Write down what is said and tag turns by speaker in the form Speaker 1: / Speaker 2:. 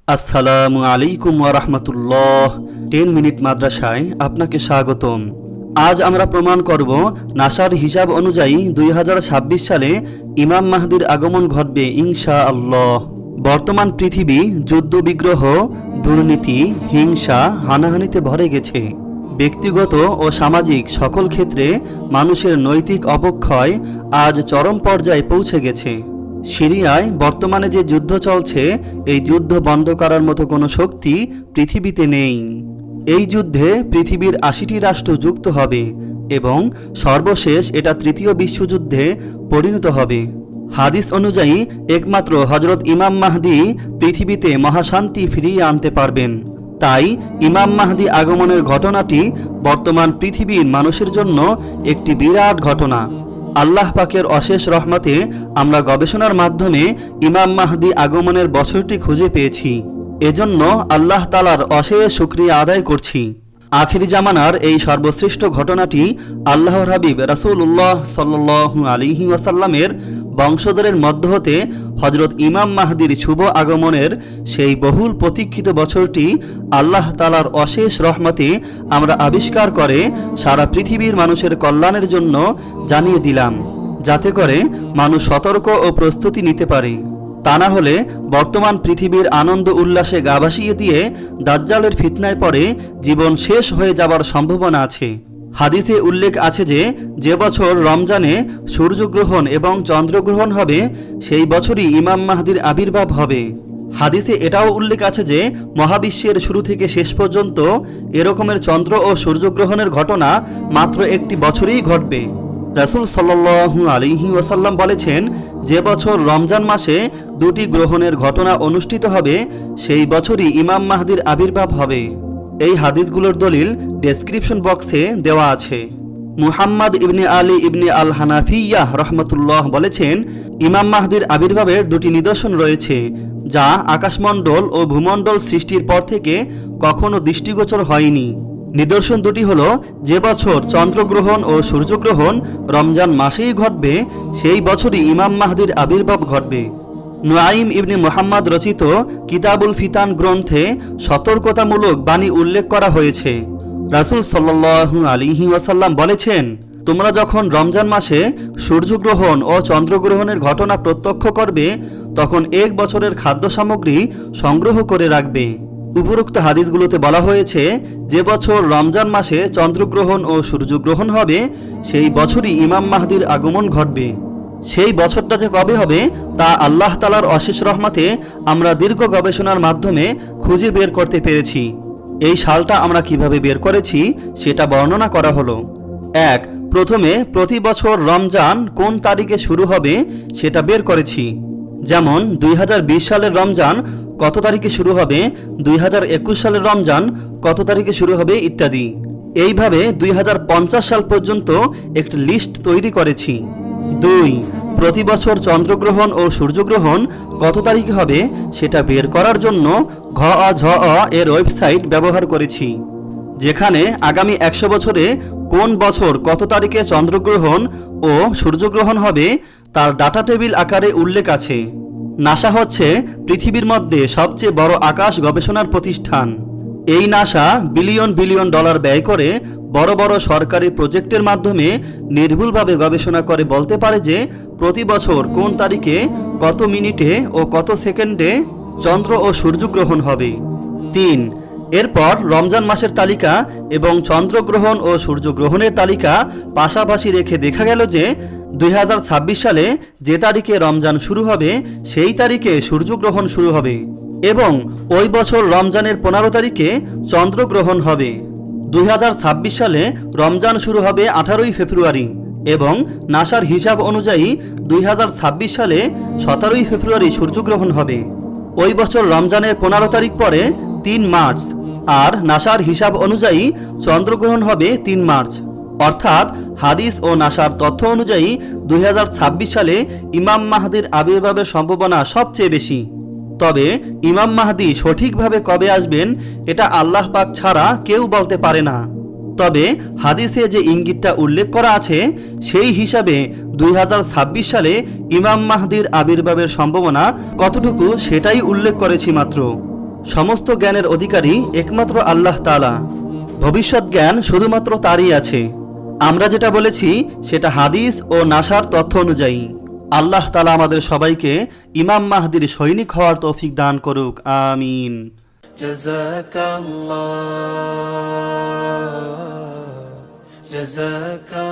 Speaker 1: আসসালামু আলাইকুম ওয়া রাহমাতুল্লাহ। 10 মিনিট মাদ্রাসায় আপনাকে স্বাগতম। আজ আমরা প্রমাণ করব নাসার হিসাব অনুযায়ী 2026 সালে ইমাম মাহদির আগমন ঘটবে ইনশাআল্লাহ। বর্তমান পৃথিবী যুদ্ধ বিগ্রহ, দুর্নীতি, হিংসা, হানাহানিতে ভরে গেছে। ব্যক্তিগত ও সামাজিক সকল ক্ষেত্রে মানুষের নৈতিক অবক্ষয় আজ চরম পর্যায়ে পৌঁছে গেছে। সিরিয়ায় বর্তমানে যে যুদ্ধ চলছে, এই যুদ্ধ বন্ধ করার মতো কোনো শক্তি পৃথিবীতে নেই। এই যুদ্ধে পৃথিবীর 80টি রাষ্ট্র যুক্ত হবে এবং সর্বশেষ এটা তৃতীয় বিশ্বযুদ্ধে পরিণত হবে। হাদিস অনুযায়ী একমাত্র হযরত ইমাম মাহদি পৃথিবীতে মহাশান্তি ফিরিয়ে আনতে পারবেন। তাই ইমাম মাহদি আগমনের ঘটনাটি বর্তমান পৃথিবীর মানুষের জন্য একটি বিরাট ঘটনা। আল্লাহ পাকের অশেষ রহমতে আমরা গবেষণার মাধ্যমে ইমাম মাহদি আগমনের বছরটি খুঁজে পেয়েছি। এজন্য আল্লাহ তাআলার অশেষ শুকরিয়া আদায় করছি। আখিরি জামানার এই সর্বশ্রেষ্ঠ ঘটনাটি আল্লাহর হাবিব রাসূলুল্লাহ সাল্লাল্লাহু আলাইহি ওয়াসাল্লামের বংশধরের মধ্য হতে হযরত ইমাম মাহদির শুভ আগমনের সেই বহুল প্রতীক্ষিত বছরটি আল্লাহ তাআলার অশেষ রহমতে আমরা আবিষ্কার করে সারা পৃথিবীর মানুষের কল্যাণের জন্য জানিয়ে দিলাম, যাতে করে মানুষ সতর্ক ও প্রস্তুতি নিতে পারে। তা না হলে বর্তমান পৃথিবীর আনন্দ উল্লাসে গা ভাসিয়ে দিয়ে দাজ্জালের ফিতনায় পড়ে জীবন শেষ হয়ে যাবার সম্ভাবনা আছে। হাদিসে উল্লেখ আছে যে বছর রমজানে সূর্যগ্রহণ এবং চন্দ্রগ্রহণ হবে, সেই বছরই ইমাম মাহদির আবির্ভাব হবে। হাদিসে এটাও উল্লেখ আছে যে মহাবিশ্বের শুরু থেকে শেষ পর্যন্ত এরকমের চন্দ্র ও সূর্যগ্রহণের ঘটনা মাত্র একটি বছরেই ঘটবে। রাসূল সাল্লাল্লাহু আলাইহি ওয়াসাল্লাম বলেছেন, যে বছর রমজান মাসে দুটি গ্রহণের ঘটনা অনুষ্ঠিত হবে, সেই বছরই ইমাম মাহদির আবির্ভাব হবে। এই হাদিসগুলোর দলিল ডেসক্রিপশন বক্সে দেওয়া আছে। মুহাম্মদ ইবনে আলী ইবনে আল হানাফিয়াহ রহমতুল্লাহ বলেছেন, ইমাম মাহদির আবির্ভাবের দুটি নিদর্শন রয়েছে, যা আকাশমণ্ডল ও ভূমণ্ডল সৃষ্টির পর থেকে কখনো দৃষ্টিগোচর হয়নি। নিদর্শন দুটি হলো, যে বছর চন্দ্রগ্রহণ ও সূর্যগ্রহণ রমজান মাসেই ঘটবে, সেই বছরই ইমাম মাহদির আবির্ভাব ঘটবে। নুআইম ইবনে মুহাম্মদ রচিত কিতাবুল ফিতান গ্রন্থে সতর্কতামূলক বাণী উল্লেখ করা হয়েছে। রাসূল সাল্লাল্লাহু আলাইহি ওয়াসাল্লাম বলেছেন, তোমরা যখন রমজান মাসে সূর্যগ্রহণ ও চন্দ্রগ্রহণের ঘটনা প্রত্যক্ষ করবে, তখন এক বছরের খাদ্য সামগ্রী সংগ্রহ করে রাখবে। উপরোক্ত হাদিসগুলোতে বলা হয়েছে, যে বছর রমজান মাসে চন্দ্রগ্রহণ ও সূর্যগ্রহণ হবে, সেই বছরই ইমাম মাহদির আগমন ঘটবে। সেই বছরটা যে কবে হবে তা আল্লাহ তাআলার অশেষ রহমতে আমরা দীর্ঘ গবেষণার মাধ্যমে খুঁজে বের করতে পেরেছি। এই সালটা আমরা কিভাবে বের করেছি সেটা বর্ণনা করা হলো। এক, প্রথমে প্রতি বছর রমজান কোন তারিখে শুরু হবে সেটা বের করেছি। যেমন 2020 সালের রমজান কত তারিখে শুরু হবে, 2021 সালের রমজান কত তারিখে শুরু হবে ইত্যাদি। এইভাবে 2050 সাল পর্যন্ত একটি লিস্ট তৈরি করেছি। 2, প্রতি বছর চন্দ্রগ্রহণ ও সূর্যগ্রহণ কত তারিখে হবে সেটা বের করার জন্য ঘ-ঝ-অ এর ওয়েবসাইট ব্যবহার করেছি, যেখানে আগামী 100 বছরে কোন বছর কত তারিখে চন্দ্রগ্রহণ ও সূর্যগ্রহণ হবে তার ডাটা টেবিল আকারে উল্লেখ আছে। নাসা হচ্ছে পৃথিবীর মধ্যে সবচেয়ে বড় আকাশ গবেষণার প্রতিষ্ঠান। এই নাসা বিলিয়ন বিলিয়ন ডলার ব্যয় করে বড় বড় সরকারি প্রজেক্টের মাধ্যমে নির্ভুলভাবে গবেষণা করে বলতে পারে যে প্রতি বছর কোন তারিখে, কত মিনিটে ও কত সেকেন্ডে চন্দ্র ও সূর্যগ্রহণ হবে। 3, এরপর রমজান মাসের তালিকা এবং চন্দ্রগ্রহণ ও সূর্যগ্রহণের তালিকা পাশাপাশি রেখে দেখা গেল যে 2026 সালে যে তারিখে রমজান শুরু হবে, সেই তারিখে সূর্যগ্রহণ শুরু হবে এবং ওই বছর রমজানের 15 তারিখে চন্দ্রগ্রহণ হবে। 2026 সালে রমজান শুরু হবে 18ই ফেব্রুয়ারি এবং নাসার হিসাব অনুযায়ী 2026 সালে 17ই ফেব্রুয়ারি সূর্যগ্রহণ হবে। ওই বছর রমজানের 15 তারিখ পরে 3 মার্চ, আর নাসার হিসাব অনুযায়ী চন্দ্রগ্রহণ হবে 3 মার্চ। অর্থাৎ হাদিস ও নাসার তথ্য অনুযায়ী 2026 সালে ইমাম মাহদির আবির্ভাবের সম্ভাবনা সবচেয়ে বেশি। তবে ইমাম মাহদি সঠিকভাবে কবে আসবেন এটা আল্লাহ পাক ছাড়া কেউ বলতে পারে না। তবে হাদিসে যে ইঙ্গিতটা উল্লেখ করা আছে সেই হিসাবে 2026 সালে ইমাম মাহদির আবির্ভাবের সম্ভাবনা কতটুকু সেটাই উল্লেখ করেছি মাত্র। সমস্ত জ্ঞানের অধিকারী একমাত্র আল্লাহ তাআলা। ভবিষ্যৎ জ্ঞান শুধুমাত্র তারই আছে। আমরা যেটা বলেছি সেটা হাদিস ও নাসার তথ্য অনুযায়ী। আল্লাহ তাআলা আমাদের সবাইকে ইমাম মাহদির সৈনিক হওয়ার তৌফিক দান করুক, আমিন।
Speaker 2: جزاك الله